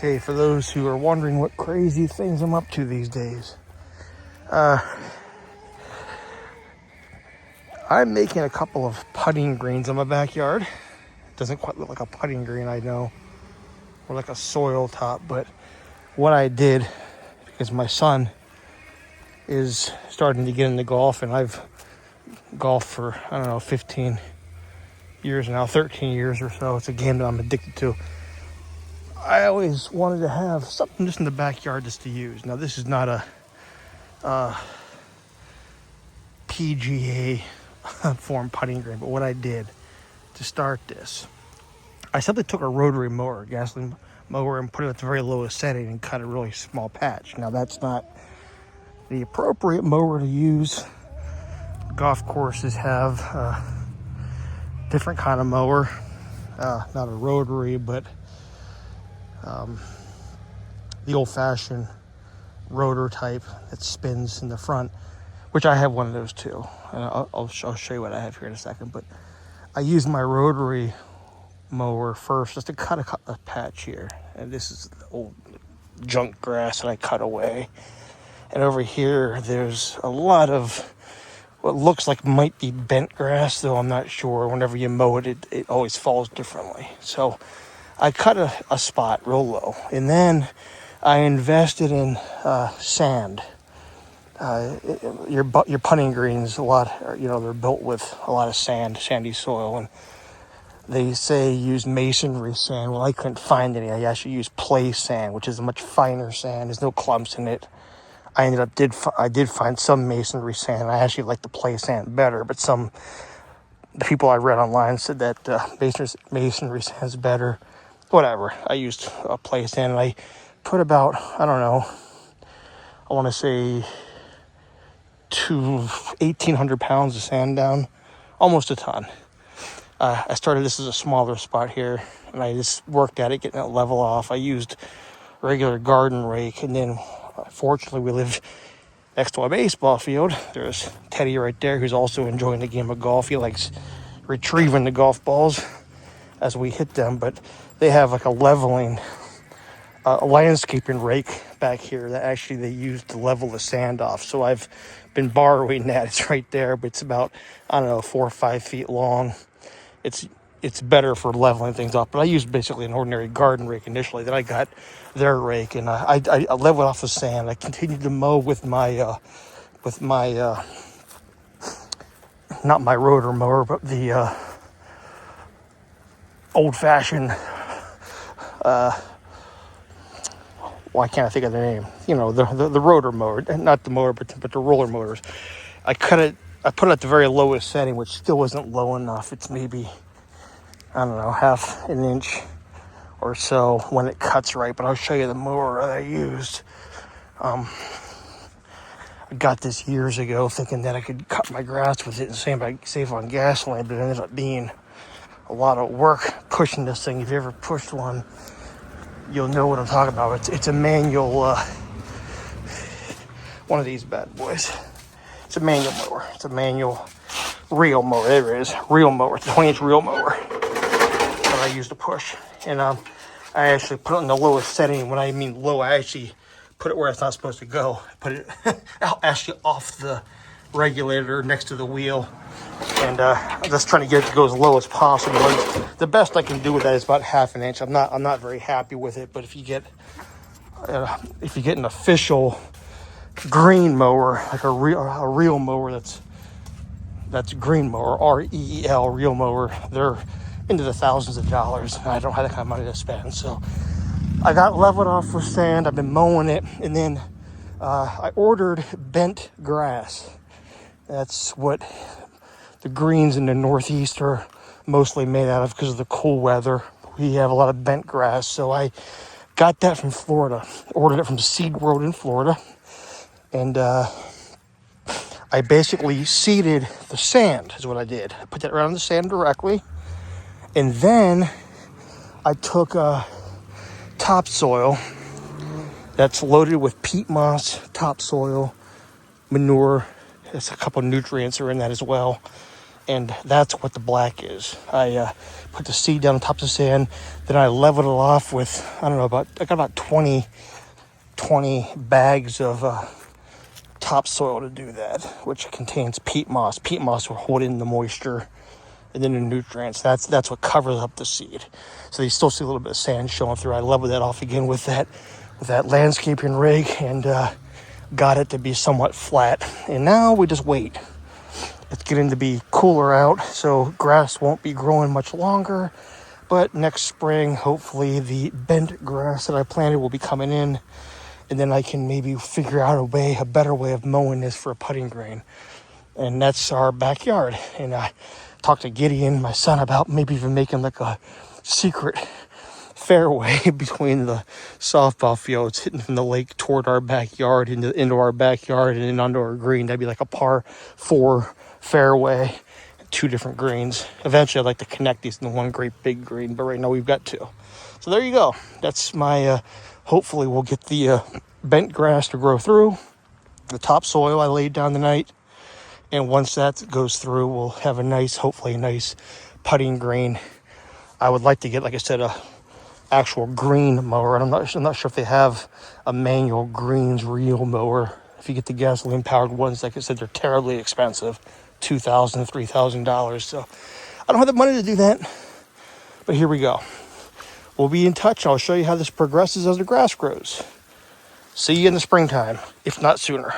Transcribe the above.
Okay, for those who are wondering what crazy things I'm up to these days, I'm making a couple of putting greens in my backyard. It doesn't quite look like a putting green, I know, or like a soil top, but what I did, because my son is starting to get into golf, and I've golfed for, 15 years now, 13 years or so. It's a game that I'm addicted to. I always wanted to have something just in the backyard just to use. Now, this is not a PGA form putting green, but what I did to start this, I simply took a rotary mower, gasoline mower, and put it at the very lowest setting and cut a really small patch. Now, that's not the appropriate mower to use. Golf courses have a different kind of mower, not a rotary, but the old-fashioned rotor type that spins in the front, which I have one of those too, and I'll show you what I have here in a second. But I used my rotary mower first just to cut a patch here, and this is the old junk grass that I cut away. And over here there's a lot of what looks like might be bent grass, though I'm not sure. Whenever you mow it, it always falls differently. So I cut a spot real low, and then I invested in sand. Your putting greens, a lot, they're built with a lot of sand, sandy soil, and they say use masonry sand. Well, I couldn't find any. I actually used play sand, which is a much finer sand. There's no clumps in it. I did find some masonry sand. I actually like the play sand better, but the people I read online said that masonry sand is better. Whatever. I used play sand, and I put about, I want to say 1,800 pounds of sand down, almost a ton. I started this as a smaller spot here, and I just worked at it, getting it level off. I used regular garden rake, and then fortunately we live next to a baseball field. There's Teddy right there, who's also enjoying the game of golf. He likes retrieving the golf balls as we hit them, but they have like a leveling, a landscaping rake back here that actually they use to level the sand off. So I've been borrowing that. It's right there, but it's about, 4 or 5 feet long. It's better for leveling things off, but I used basically an ordinary garden rake initially. Then I got their rake, and I leveled off the sand. I continued to mow with my not my rotor mower, but the old-fashioned, why can't I think of the name? The rotor mower, not the mower, but the roller motors. I put it at the very lowest setting, which still wasn't low enough. It's maybe, half an inch or so when it cuts right, but I'll show you the mower that I used. I got this years ago thinking that I could cut my grass with it and save on gasoline, but it ended up being a lot of work pushing this thing. If you ever pushed one, you'll know what I'm talking about. It's a manual, one of these bad boys. It's a manual mower. It's a manual reel mower. There it is, reel mower. It's a 20-inch reel mower that I use to push. And I actually put it in the lowest setting. When I mean low, I actually put it where it's not supposed to go. I put it actually off the regulator next to the wheel. And I'm just trying to get it to go as low as possible. And the best I can do with that is about half an inch. I'm not very happy with it, but if you get an official green mower, like a real mower that's green mower, REEL, real mower, they're into the thousands of dollars, and I don't have that kind of money to spend. So I got leveled off with sand. I've been mowing it, and then I ordered bent grass. That's what the greens in the Northeast are mostly made out of because of the cool weather. We have a lot of bent grass, so I got that from Florida. Ordered it from Seed World in Florida, and I basically seeded the sand is what I did. I put that right on the sand directly, and then I took topsoil that's loaded with peat moss, topsoil, manure. There's a couple nutrients are in that as well. And that's what the black is. I put the seed down on top of the sand, then I leveled it off with, I don't know, I got about 20 bags of topsoil to do that, which contains peat moss. Peat moss will hold in the moisture and then the nutrients. That's what covers up the seed. So you still see a little bit of sand showing through. I leveled that off again with that landscaping rake and got it to be somewhat flat. And now we just wait. It's getting to be cooler out, so grass won't be growing much longer. But next spring, hopefully the bent grass that I planted will be coming in, and then I can maybe figure out a better way of mowing this for a putting green. And that's our backyard. And I talked to Gideon, my son, about maybe even making like a secret fairway between the softball fields, hitting from the lake toward our backyard, into our backyard, and then onto our green. That'd be like a par 4 fairway, 2 different greens. Eventually, I'd like to connect these into one great big green, but right now we've got 2. So there you go. That's my, hopefully we'll get the bent grass to grow through. The topsoil I laid down tonight. And once that goes through, we'll have hopefully a nice putting green. I would like to get, like I said, a actual green mower. And I'm not sure if they have a manual greens reel mower. If you get the gasoline powered ones, like I said, they're terribly expensive. $2,000, $3,000. So I don't have the money to do that, but here we go. We'll be in touch. I'll show you how this progresses as the grass grows. See you in the springtime, if not sooner.